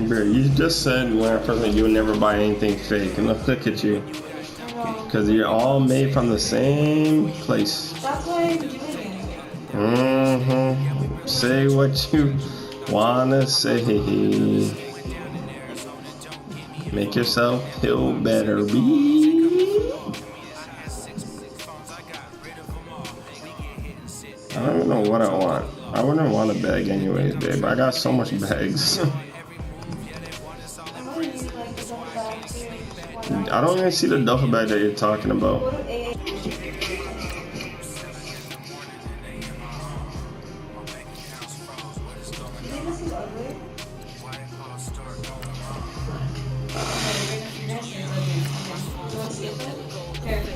Bro, you just said when I first met you would never buy anything fake, and look at you. Because you're all made from the same place. That's why I'm doing it. Mm-hmm. Say what you wanna say. Make yourself feel better, B. I don't even know what I want. I wouldn't want a bag anyways, babe. I got so much bags. I don't even see the duffel bag that you're talking about.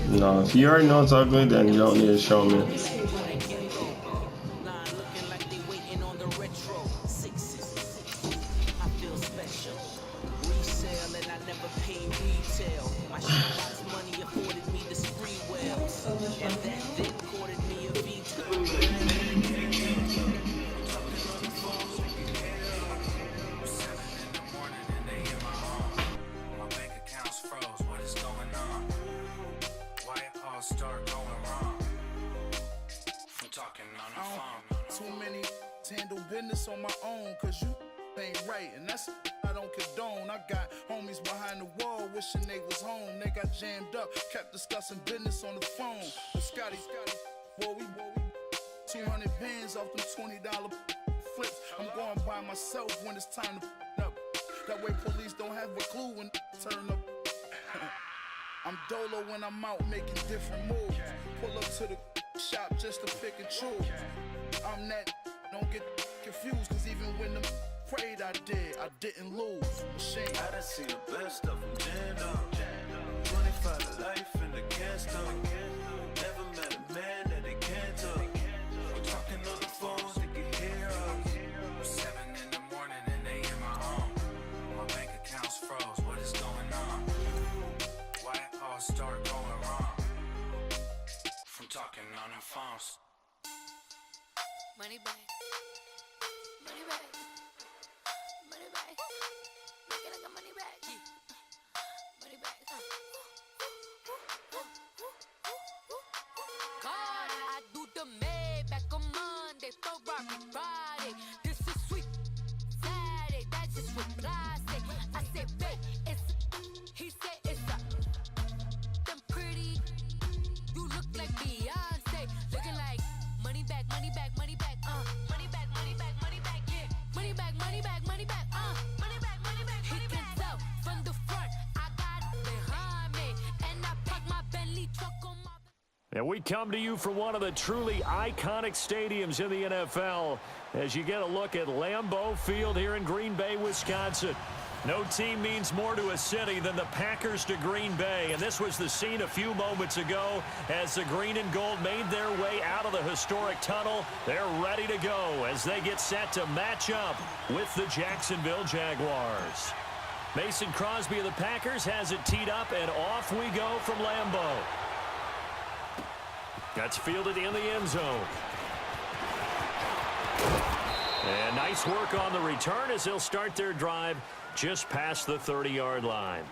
No, if you already know it's ugly, then you don't need to show me. Too many handle business on my own, cause you ain't right, and that's I don't condone. I got homies behind the wall wishing they was home. They got jammed up, kept discussing business on the phone. But Scotty, boy, we 200 bands off them $20 flips. I'm going by myself when it's time to up. That way police don't have a clue when turn up. I'm dolo when I'm out making different moves. Pull up to the shop just to pick and choose. I'm that, don't get confused, cause even when them prayed I didn't lose. Shame. I done seen the best of them jammed up. 25 to life in the cast up. Never met a man that they can't talk. We're talking on the phones, they can hear us. 7 in the morning and they in my home. My bank account's froze, what is going on? Why it all start going wrong? From talking on the phones. Money back. Money back. Money back. Make it like a money back. Money back. God, I do the Maybach on Monday, Ferrari Friday. This is sweet Saturday, that's just what I say. I said, babe, it's he said it's a them pretty. You look like Beyonce, looking like money back, money back, money back, money back, money back, money back, yeah, money back, money back, money back, money back, money back. He can tell from the front, I got it behind me, and I park my Bentley truck on my. And we come to you from one of the truly iconic stadiums in the NFL as you get a look at Lambeau Field here in Green Bay, Wisconsin. No team means more to a city than the Packers to Green Bay, and this was the scene a few moments ago as the green and gold made their way out of the historic tunnel. They're ready to go as they get set to match up with the Jacksonville Jaguars. Mason Crosby of the Packers has it teed up, and off we go from Lambeau. That's fielded in the end zone. And nice work on the return as they'll start their drive just past the 30-yard line.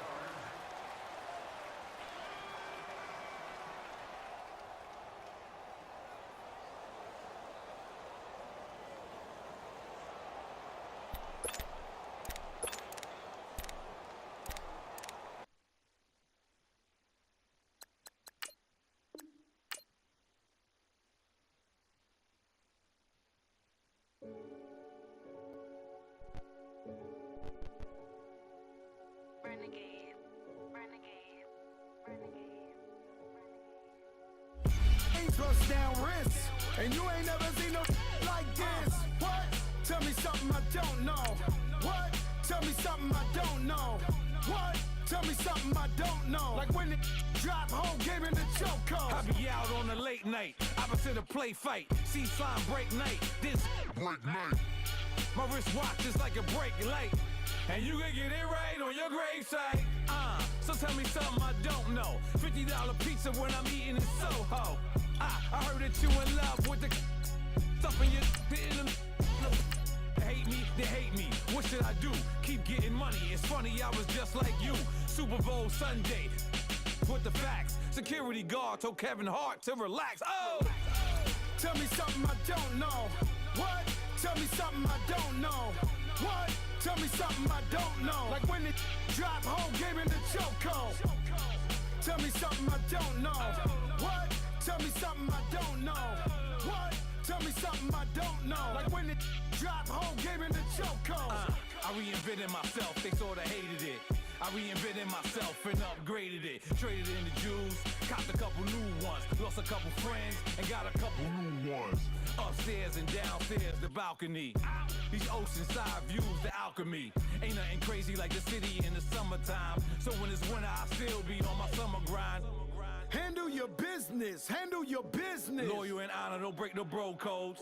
Bust down wrist, and you ain't never seen no like this. What? Tell me something I don't know. What? Tell me something I don't know. What? Tell me something I don't know. Like when it drop whole game in the choke code. I be out on a late night, opposite a play fight. See slime break night, this break night. My wristwatch is like a break light, and you can get it right on your gravesite. So tell me something I don't know. $50 pizza when I'm eating in Soho. I heard that you in love with the stuff in your hate me they hate me. What should I do? Keep getting money. It's funny, I was just like you. Super Bowl Sunday. With the facts. Security guard told Kevin Hart to relax. Oh! Tell me something I don't know. What? Tell me something I don't know. What? Tell me something I don't know. Like when it drop whole game in the chokehold. Tell me something I don't know. What? Tell me something I don't know. What? Tell me something I don't know. Like when it drop whole game in the chokehold. I reinvented myself, they sorta hated it. I reinvented myself and upgraded it. Traded in the Jews, copped a couple new ones. Lost a couple friends and got a couple new ones. Upstairs and downstairs, the balcony. These oceanside views, the alchemy. Ain't nothing crazy like the city in the summertime. So when it's winter, I still be on my summer grind. Handle your business. Handle your business. Loyal and honor, don't break no bro codes.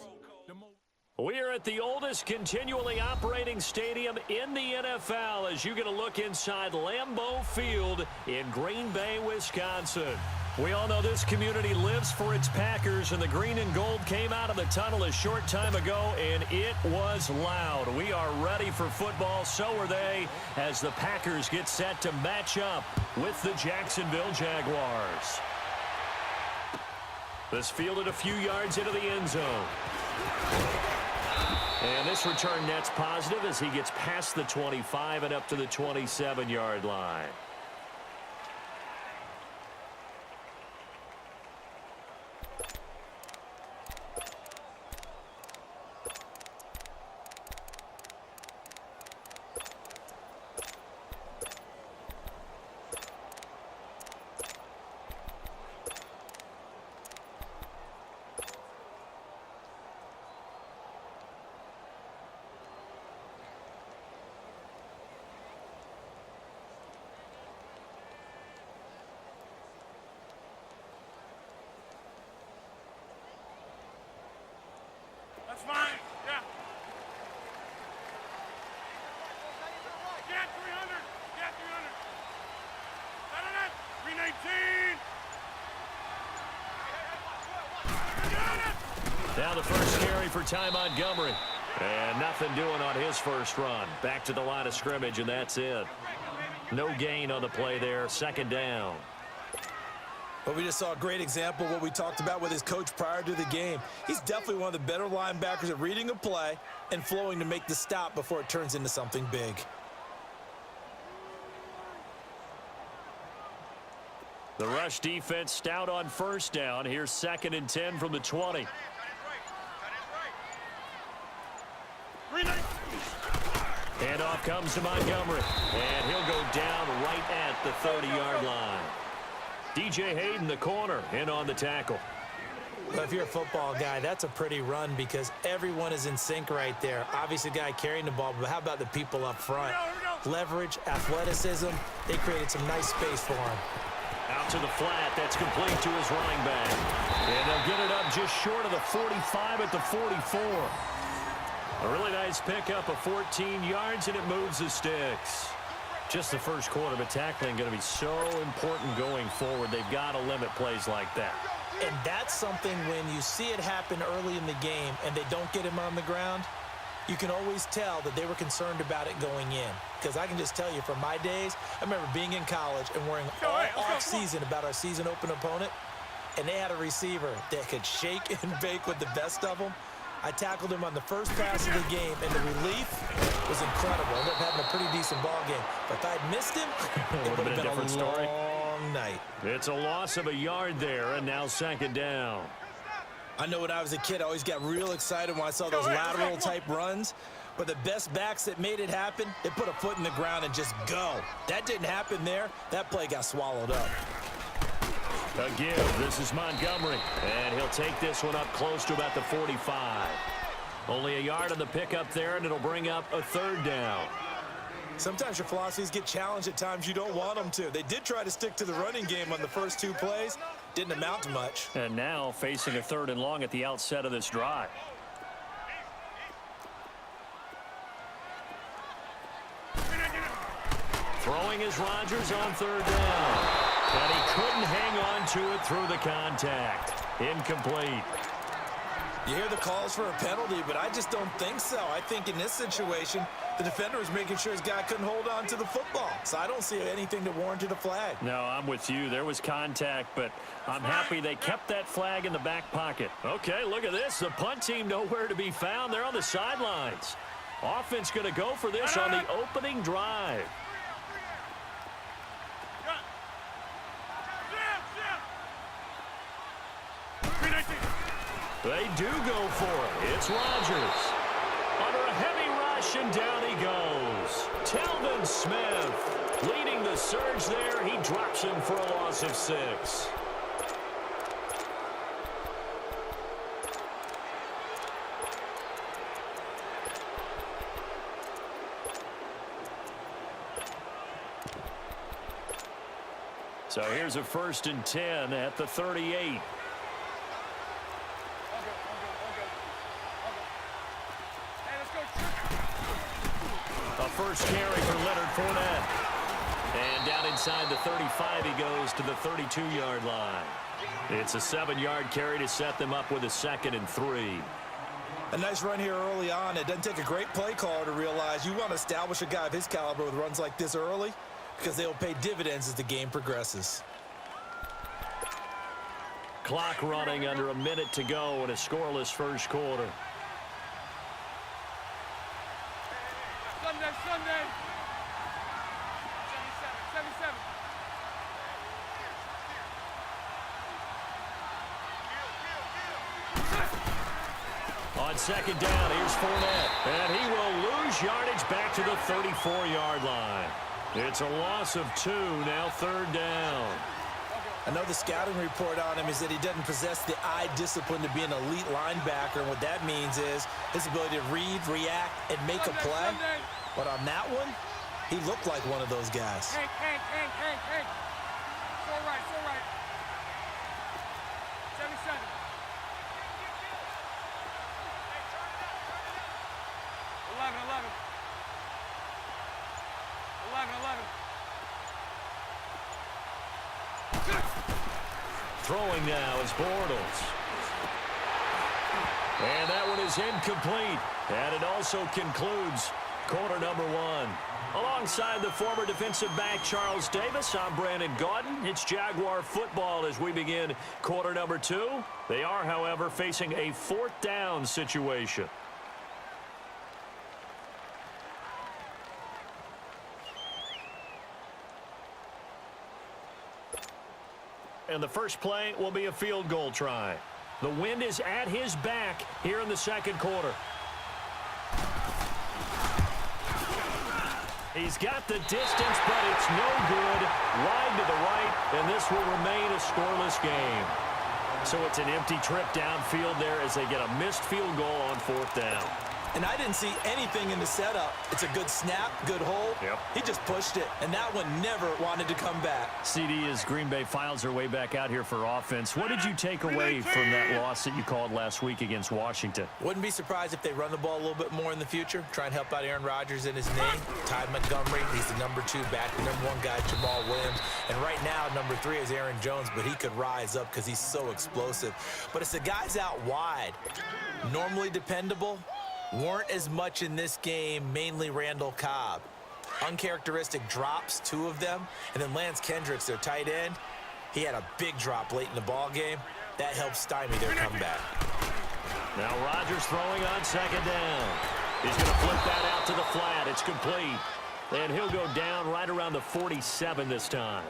We are at the oldest continually operating stadium in the NFL as you get a look inside Lambeau Field in Green Bay, Wisconsin. We all know this community lives for its Packers, and the green and gold came out of the tunnel a short time ago, and it was loud. We are ready for football, so are they, as the Packers get set to match up with the Jacksonville Jaguars. This fielded a few yards into the end zone. And this return net's positive as he gets past the 25 and up to the 27-yard line. That's fine. Yeah. Get 300. Get 300. Set it 319. Now the first carry for Ty Montgomery. And nothing doing on his first run. Back to the line of scrimmage, and that's it. No gain on the play there. Second down. But we just saw a great example of what we talked about with his coach prior to the game. He's definitely one of the better linebackers at reading a play and flowing to make the stop before it turns into something big. The rush defense stout on first down. Here's 2nd and 10 from the 20. And off comes to Montgomery. And he'll go down right at the 30-yard line. DJ Hayden, the corner, in on the tackle. Well, if you're a football guy, that's a pretty run because everyone is in sync right there. Obviously, the guy carrying the ball, but how about the people up front? Leverage, athleticism, they created some nice space for him. Out to the flat, that's complete to his running back. And they'll get it up just short of the 45 at the 44. A really nice pickup of 14 yards, and it moves the sticks. Just the first quarter, but tackling going to be so important going forward. They've got to limit plays like that. And that's something when you see it happen early in the game and they don't get him on the ground, you can always tell that they were concerned about it going in. Because I can just tell you from my days, I remember being in college and worrying all off-season about our season open opponent, and they had a receiver that could shake and bake with the best of them. I tackled him on the first pass of the game, and the relief was incredible. I ended up having a pretty decent ball game. But if I'd missed him, it would have been a different story. Long night. It's a loss of a yard there, and now 2nd down. I know when I was a kid, I always got real excited when I saw those lateral-type runs. But the best backs that made it happen, they put a foot in the ground and just go. That didn't happen there. That play got swallowed up. A give. This is Montgomery, and he'll take this one up close to about the 45. Only a yard on the pickup there, and it'll bring up a 3rd down. Sometimes your philosophies get challenged at times you don't want them to. They did try to stick to the running game on the first 2 plays. Didn't amount to much. And now facing a 3rd and long at the outset of this drive. Throwing is Rodgers on 3rd down. And he couldn't hang on to it through the contact. Incomplete. You hear the calls for a penalty, but I just don't think so. I think in this situation, the defender was making sure his guy couldn't hold on to the football. So I don't see anything that warranted a flag. No, I'm with you. There was contact, but I'm happy they kept that flag in the back pocket. Okay, look at this. The punt team nowhere to be found. They're on the sidelines. Offense going to go for this on the opening drive. They do go for it. It's Rodgers. Under a heavy rush, and down he goes. Talvin Smith leading the surge there. He drops him for a loss of 6. So here's a 1st and 10 at the 38. First carry for Leonard Fournette. And down inside the 35 he goes to the 32-yard line. It's a 7-yard carry to set them up with a 2nd and 3. A nice run here early on. It doesn't take a great play caller to realize you want to establish a guy of his caliber with runs like this early because they'll pay dividends as the game progresses. Clock running under a minute to go in a scoreless first quarter. Sunday. 77. On 2nd down, here's Fournette. And he will lose yardage back to the 34-yard line. It's a loss of 2, now 3rd down. I know the scouting report on him is that he doesn't possess the eye discipline to be an elite linebacker. And what that means is his ability to read, react, and make a play. But on that one, he looked like one of those guys. Hank. So right. 77. 11. Throwing now is Bortles. And that one is incomplete. And it also concludes quarter number 1. Alongside the former defensive back Charles Davis, I'm Brandon Gaudin. It's Jaguar football as we begin quarter number 2. They are, however, facing a 4th down situation. And the first play will be a field goal try. The wind is at his back here in the 2nd quarter. He's got the distance, but it's no good. Wide to the right, and this will remain a scoreless game. So it's an empty trip downfield there as they get a missed field goal on 4th down. And I didn't see anything in the setup. It's a good snap, good hold. Yep. He just pushed it, and that one never wanted to come back. CD, as Green Bay files their way back out here for offense, what did you take away from that loss that you called last week against Washington? Wouldn't be surprised if they run the ball a little bit more in the future, try and help out Aaron Rodgers in his name. Ty Montgomery, he's the number 2 back, the number 1 guy, Jamal Williams. And right now, number 3 is Aaron Jones, but he could rise up because he's so explosive. But it's the guys out wide, normally dependable, weren't as much in this game, mainly Randall Cobb. Uncharacteristic drops, 2 of them. And then Lance Kendricks, their tight end, he had a big drop late in the ball game. That helped stymie their comeback. Now Rodgers throwing on 2nd down. He's going to flip that out to the flat. It's complete. And he'll go down right around the 47 this time.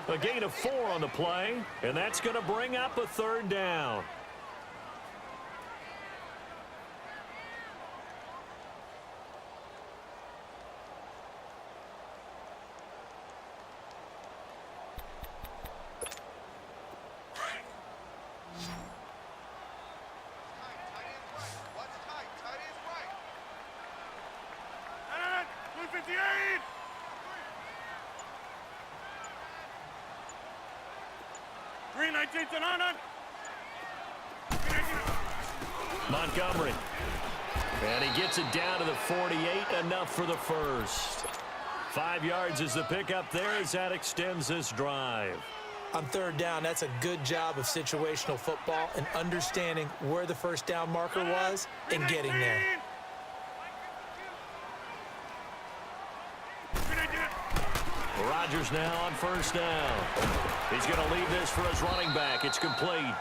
A gain of 4 on the play, and that's going to bring up a 3rd down. Montgomery. And he gets it down to the 48, enough for the first. 5 yards is the pickup there as that extends this drive. On third down, that's a good job of situational football and understanding where the first down marker was and getting there. Rodgers now on first down. He's going to leave this for his running back. It's complete.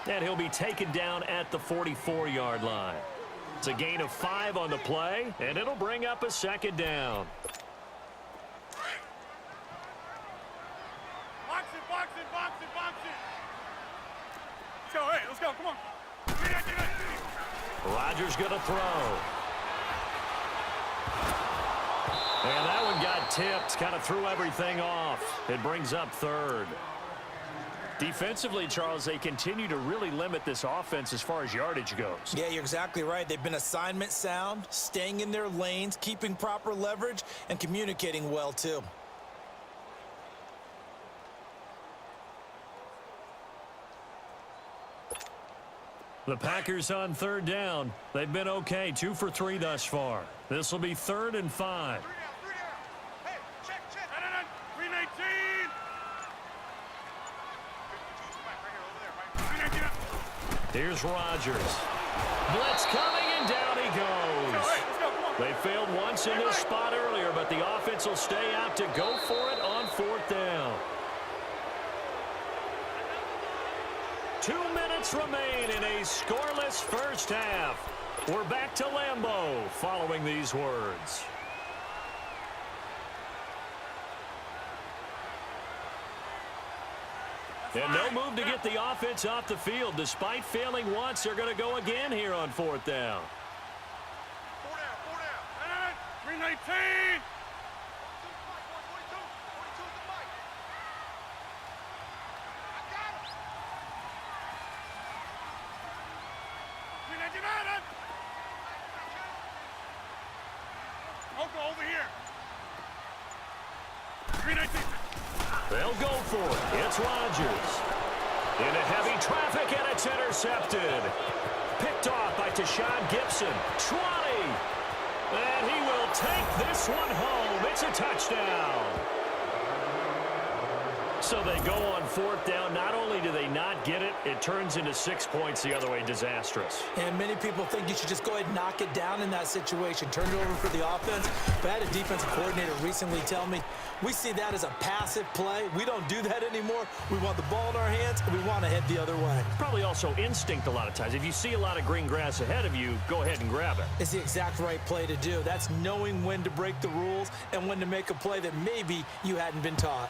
And he'll be taken down at the 44-yard line. It's a gain of 5 on the play, and it'll bring up a second down. Box it, box it, box it, box it. Let's go, hey, let's go, come on. Rodgers going to throw. And that one got tipped, kind of threw everything off. It brings up third. Defensively, Charles, they continue to really limit this offense as far as yardage goes. Yeah, you're exactly right. They've been assignment sound, staying in their lanes, keeping proper leverage, and communicating well, too. The Packers on third down. They've been okay, 2 for 3 thus far. This will be 3rd and 5. Hey, check. 319. Here's Rodgers. Blitz coming, and down he goes. They failed once in this spot earlier, but the offense will stay out to go for it on 4th down. 2 minutes remain in a scoreless first half. We're back to Lambeau following these words. And no move to get the offense off the field. Despite failing once, they're going to go again here on 4th down. 4 down. 319. Over here. 319. They'll go for it. It's Rodgers. Into heavy traffic, and it's intercepted. Picked off by Tashawn Gibson. 20. And he will take this one home. It's a touchdown. So they go on 4th down. Not only do they not get it, it turns into 6 points the other way. Disastrous. And many people think you should just go ahead and knock it down in that situation. Turn it over for the offense. But I had a defensive coordinator recently tell me, we see that as a passive play. We don't do that anymore. We want the ball in our hands, and we want to head the other way. Probably also instinct a lot of times. If you see a lot of green grass ahead of you, go ahead and grab it. It's the exact right play to do. That's knowing when to break the rules and when to make a play that maybe you hadn't been taught.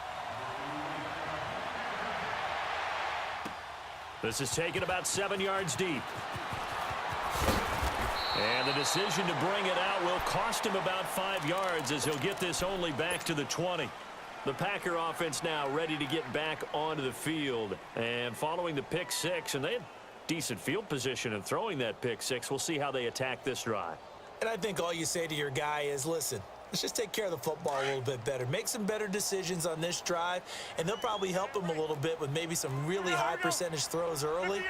This is taken about 7 yards deep. And the decision to bring it out will cost him about 5 yards as he'll get this only back to the 20. The Packer offense now ready to get back onto the field. And following the pick six, and they had decent field position in throwing that pick six, we'll see how they attack this drive. And I think all you say to your guy is, listen, let's just take care of the football a little bit better. Make some better decisions on this drive, and they'll probably help him a little bit with maybe some really high percentage throws early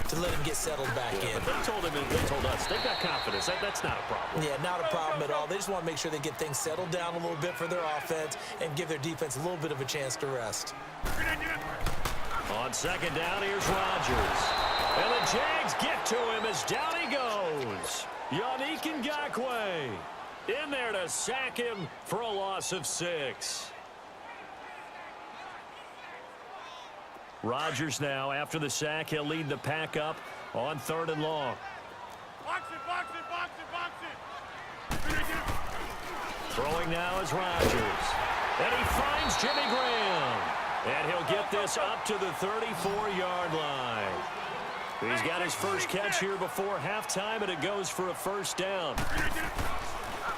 to let him get settled back in. But they told him and they told us they've got confidence. That's not a problem. Yeah, not a problem at all. They just want to make sure they get things settled down a little bit for their offense and give their defense a little bit of a chance to rest. On 2nd down, here's Rodgers. And the Jags get to him as down he goes. Yannick Ngakoue in there to sack him for a loss of 6. Rodgers now, after the sack, he'll lead the pack up on 3rd and long. Box it. Throwing now is Rodgers. And he finds Jimmy Graham. And he'll get this up to the 34-yard line. He's got his first catch here before halftime, and it goes for a 1st down.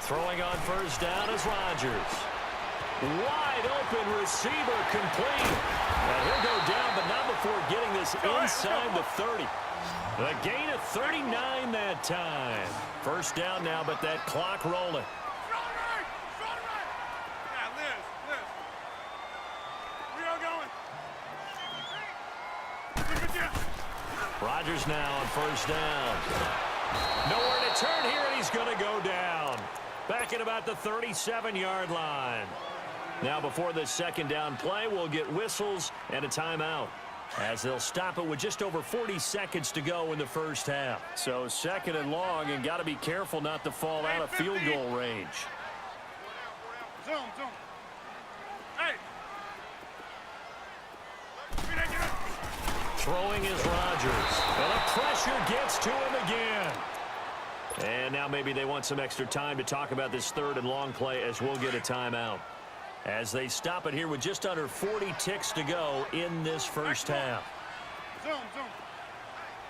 Throwing on 1st down is Rodgers. Wide open receiver complete. And he'll go down, but not before getting this inside the 30. A gain of 39 that time. 1st down now, but that clock rolling. Yeah, Liz. We are going. Rodgers now on 1st down. Nowhere to turn here, and he's going to go down. Back at about the 37-yard line. Now before this second down play, we'll get whistles and a timeout, as they'll stop it with just over 40 seconds to go in the first half. So second and long, and got to be careful not to fall out of field goal range. Zoom. Hey. Throwing is Rodgers. And the pressure gets to him again. And now maybe they want some extra time to talk about this third and long play, as we'll get a timeout, as they stop it here with just under 40 ticks to go in this first half. Zoom.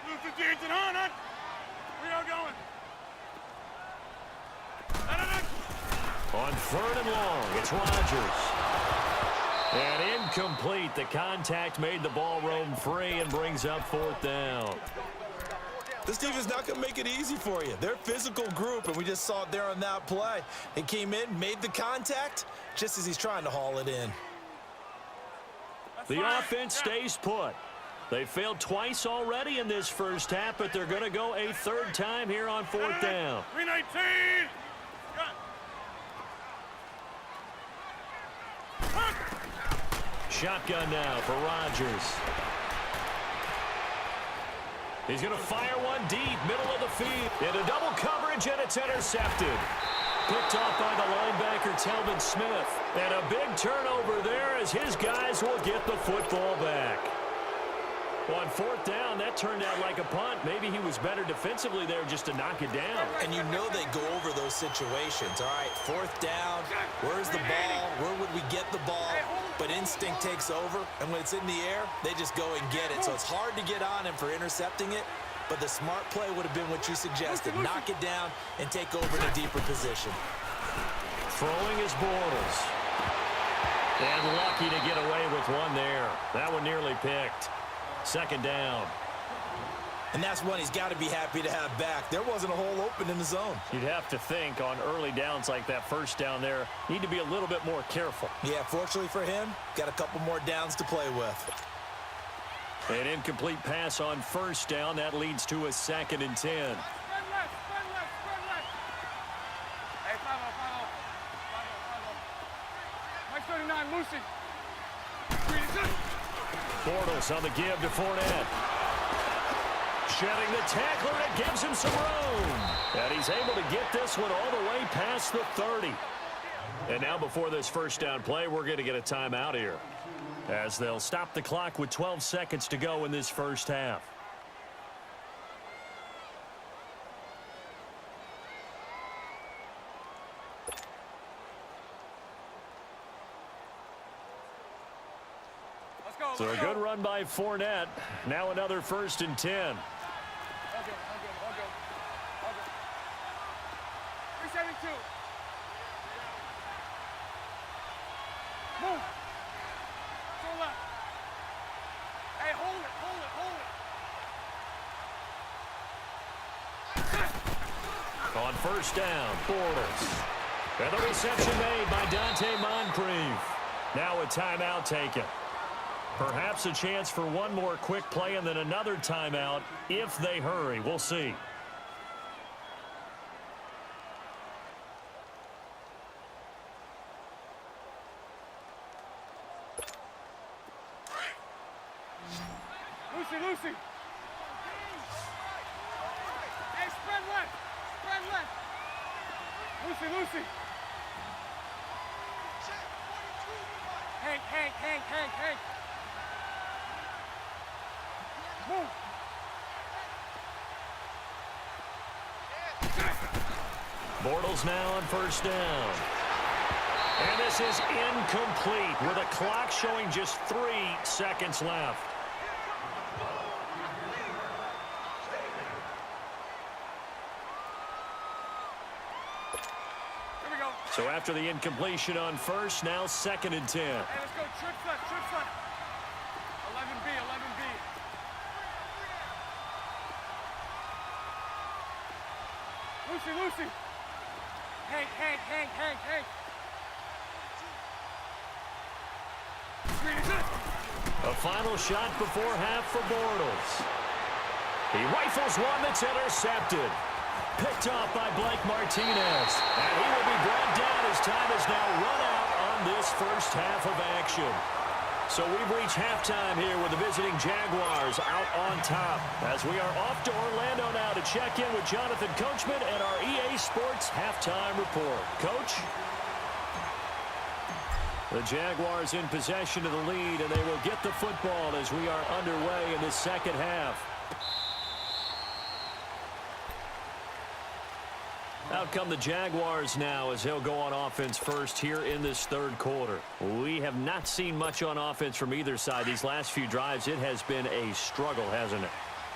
Move 58 to the on. We are going. On third and long, it's Rodgers. And incomplete. The contact made the ball roam free and brings up fourth down. This team is not going to make it easy for you. They're a physical group, and we just saw it there on that play. He came in, made the contact, just as he's trying to haul it in. The offense stays put. They failed twice already in this first half, but they're going to go a third time here on fourth down. 319. Shotgun now for Rodgers. He's going to fire one deep, middle of the field. Into double coverage, and it's intercepted. Picked off by the linebacker, Telvin Smith. And a big turnover there, as his guys will get the football back. On fourth down, that turned out like a punt. Maybe he was better defensively there just to knock it down. And you know they go over those situations. All right, fourth down, where's the ball? Where would we get the ball? But instinct takes over, and when it's in the air, they just go and get it. So it's hard to get on him for intercepting it, but the smart play would have been what you suggested. Knock it down and take over in a deeper position. Throwing is Bortles. And lucky to get away with one there. That one nearly picked. Second down. And that's one he's got to be happy to have back. There wasn't a hole open in the zone. You'd have to think on early downs like that first down there, need to be a little bit more careful. Yeah, fortunately for him, got a couple more downs to play with. An incomplete pass on first down. That leads to a second and 10. Spread left. Hey, follow. Mike 39, Lucy. Bortles on the give to Fournette. Shedding the tackler, and it gives him some room. And he's able to get this one all the way past the 30. And now before this first down play, we're going to get a timeout here, as they'll stop the clock with 12 seconds to go in this first half. So a good run by Fournette. Now another first and 10. All good. 372. Move. Go left. Hey, hold it. On first down, Bortles. And the reception made by Dante Moncrief. Now a timeout taken. Perhaps a chance for one more quick play and then another timeout if they hurry. We'll see. Lucy. Hey, spread left. Lucy. Hank. Move. Bortles now on first down. And this is incomplete with a clock showing just 3 seconds left. Here we go. So after the incompletion on first, now second and 10. Hey, let's go. Trips left. 11B. Lucy. Hank. A final shot before half for Bortles. He rifles one that's intercepted. Picked off by Blake Martinez. And he will be brought down as time is now run out on this first half of action. So we've reached halftime here with the visiting Jaguars out on top, as we are off to Orlando now to check in with Jonathan Coachman and our EA Sports halftime report. Coach? The Jaguars in possession of the lead, and they will get the football as we are underway in the second half. Out come the Jaguars now as they'll go on offense first here in this third quarter. We have not seen much on offense from either side. These last few drives, it has been a struggle, hasn't it?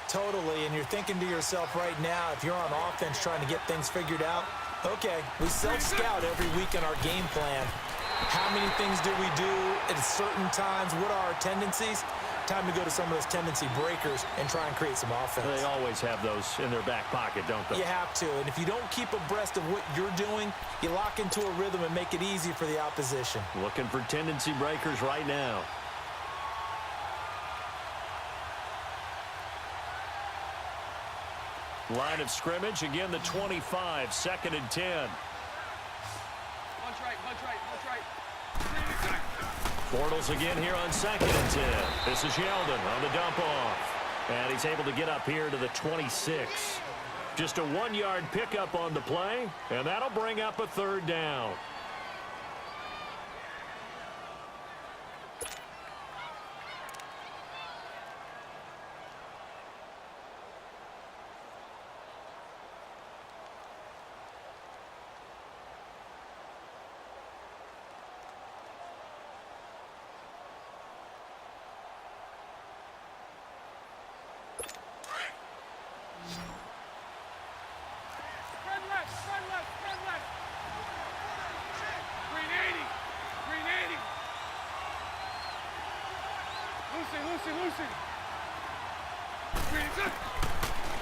Totally, and you're thinking to yourself right now, if you're on offense trying to get things figured out, okay, we self-scout every week in our game plan. How many things do we do at certain times? What are our tendencies? Time to go to some of those tendency breakers and try and create some offense. They always have those in their back pocket, don't they? You have to, and if you don't keep abreast of what you're doing, you lock into a rhythm and make it easy for the opposition. Looking for tendency breakers right now. Line of scrimmage, again the 25, 2nd and 10. Punch right, punch right, punch right. Bortles again here on 2nd and 10. This is Yeldon on the dump off. And he's able to get up here to the 26. Just a 1-yard pickup on the play, and that'll bring up a 3rd down.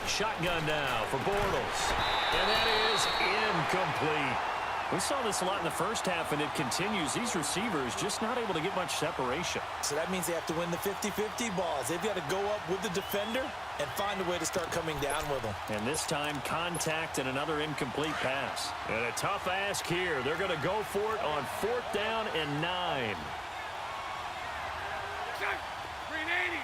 Shotgun now for Bortles. And that is incomplete. We saw this a lot in the first half, and it continues. These receivers just not able to get much separation. So that means they have to win the 50-50 balls. They've got to go up with the defender and find a way to start coming down with them. And this time, contact and another incomplete pass. And a tough ask here. They're going to go for it on 4th down and 9. Green 80.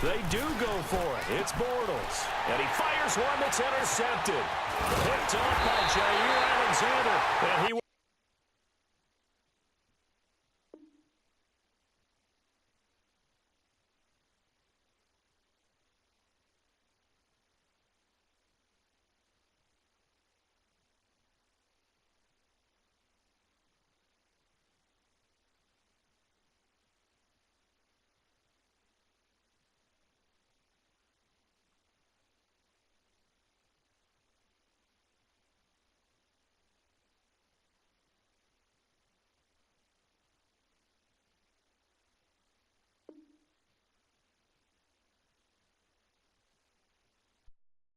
They do go for it. It's Bortles. And he fires one that's intercepted. Picked off by Jair Alexander. And he